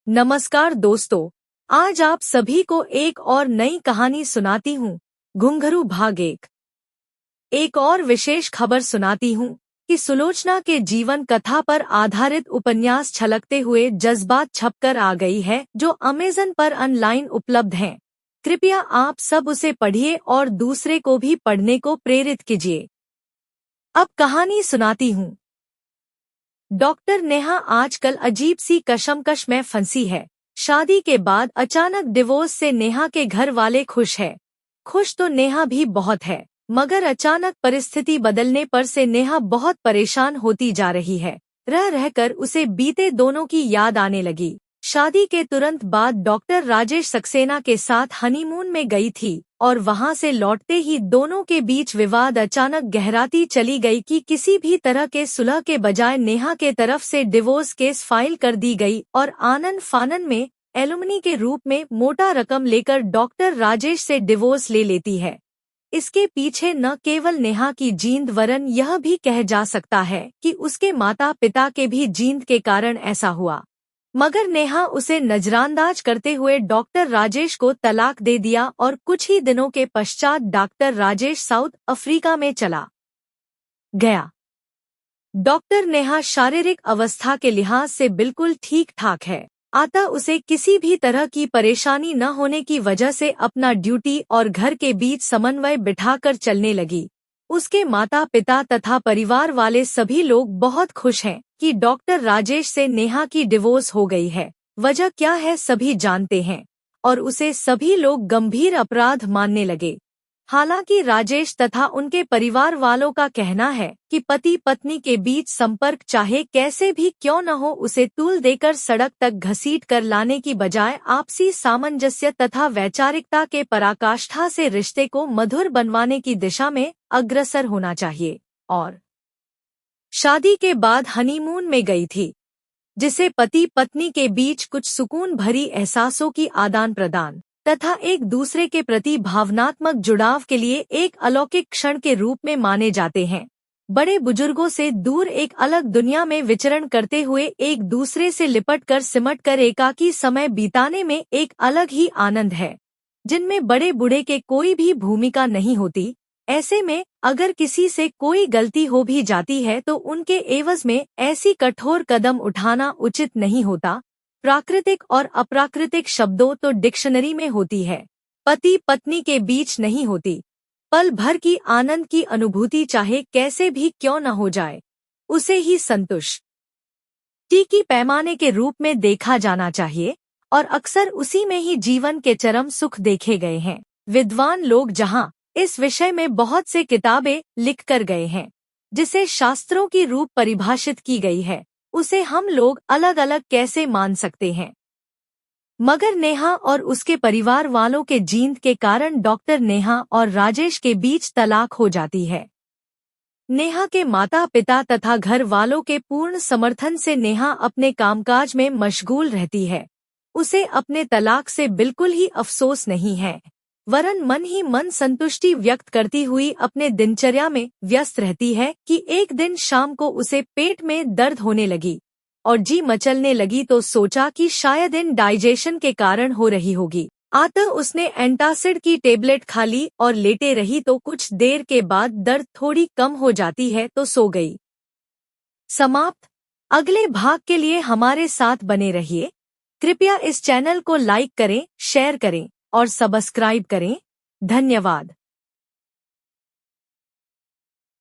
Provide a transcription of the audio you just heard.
नमस्कार दोस्तों, आज आप सभी को एक और नई कहानी सुनाती हूँ। घुंघरू भाग एक और विशेष खबर सुनाती हूँ कि सुलोचना के जीवन कथा पर आधारित उपन्यास छलकते हुए जज्बात छपकर आ गई है, जो अमेज़न पर ऑनलाइन उपलब्ध है। कृपया आप सब उसे पढ़िए और दूसरे को भी पढ़ने को प्रेरित कीजिए। अब कहानी सुनाती हूँ। डॉक्टर नेहा आजकल अजीब सी कशमकश में फंसी है। शादी के बाद अचानक डिवोर्स से नेहा के घर वाले खुश है। खुश तो नेहा भी बहुत है, मगर अचानक परिस्थिति बदलने पर से नेहा बहुत परेशान होती जा रही है। रह रहकर उसे बीते दोनों की याद आने लगी। शादी के तुरंत बाद डॉक्टर राजेश सक्सेना के साथ हनीमून में गई थी और वहां से लौटते ही दोनों के बीच विवाद अचानक गहराती चली गई कि किसी भी तरह के सुलह के बजाय नेहा के तरफ से डिवोर्स केस फाइल कर दी गई और आनन फानन में एलुमनी के रूप में मोटा रकम लेकर डॉक्टर राजेश से डिवोर्स ले लेती है। इसके पीछे न केवल नेहा की जींद वरन यह भी कह जा सकता है कि उसके माता पिता के भी जींद के कारण ऐसा हुआ। मगर नेहा उसे नजरअंदाज करते हुए डॉक्टर राजेश को तलाक दे दिया और कुछ ही दिनों के पश्चात डॉक्टर राजेश साउथ अफ्रीका में चला गया। डॉक्टर नेहा शारीरिक अवस्था के लिहाज से बिल्कुल ठीक ठाक है, अतः उसे किसी भी तरह की परेशानी न होने की वजह से अपना ड्यूटी और घर के बीच समन्वय बिठाकर चलने लगी। उसके माता पिता तथा परिवार वाले सभी लोग बहुत खुश हैं कि डॉक्टर राजेश से नेहा की डिवोर्स हो गई है। वजह क्या है सभी जानते हैं और उसे सभी लोग गंभीर अपराध मानने लगे। हालांकि राजेश तथा उनके परिवार वालों का कहना है कि पति पत्नी के बीच संपर्क चाहे कैसे भी क्यों न हो उसे तूल देकर सड़क तक घसीट कर लाने की बजाय आपसी सामंजस्य तथा वैचारिकता के पराकाष्ठा से रिश्ते को मधुर बनवाने की दिशा में अग्रसर होना चाहिए। और शादी के बाद हनीमून में गई थी, जिसे पति पत्नी के बीच कुछ सुकून भरी एहसासों की आदान प्रदान तथा एक दूसरे के प्रति भावनात्मक जुड़ाव के लिए एक अलौकिक क्षण के रूप में माने जाते हैं। बड़े बुजुर्गों से दूर एक अलग दुनिया में विचरण करते हुए एक दूसरे से लिपट कर सिमट कर एकाकी समय बिताने में एक अलग ही आनंद है, जिनमें बड़े बूढ़े के कोई भी भूमिका नहीं होती। ऐसे में अगर किसी से कोई गलती हो भी जाती है तो उनके एवज में ऐसी कठोर कदम उठाना उचित नहीं होता। प्राकृतिक और अप्राकृतिक शब्दों तो डिक्शनरी में होती है, पति पत्नी के बीच नहीं होती। पल भर की आनंद की अनुभूति चाहे कैसे भी क्यों न हो जाए, उसे ही संतुष्टि की पैमाने के रूप में देखा जाना चाहिए और अक्सर उसी में ही जीवन के चरम सुख देखे गए हैं। विद्वान लोग जहाँ इस विषय में बहुत से किताबें लिख कर गए हैं, जिसे शास्त्रों की रूप परिभाषित की गई है, उसे हम लोग अलग अलग कैसे मान सकते हैं। मगर नेहा और उसके परिवार वालों के जींद के कारण डॉक्टर नेहा और राजेश के बीच तलाक हो जाती है। नेहा के माता पिता तथा घर वालों के पूर्ण समर्थन से नेहा अपने कामकाज में मशगूल रहती है। उसे अपने तलाक से बिल्कुल ही अफसोस नहीं है, वरन मन ही मन संतुष्टि व्यक्त करती हुई अपने दिनचर्या में व्यस्त रहती है कि एक दिन शाम को उसे पेट में दर्द होने लगी और जी मचलने लगी तो सोचा कि शायद इन डाइजेशन के कारण हो रही होगी। अतः उसने एंटासिड की टेबलेट खा ली और लेटे रही तो कुछ देर के बाद दर्द थोड़ी कम हो जाती है तो सो गई। समाप्त। अगले भाग के लिए हमारे साथ बने रहिए। कृपया इस चैनल को लाइक करें, शेयर करें और सब्सक्राइब करें। धन्यवाद।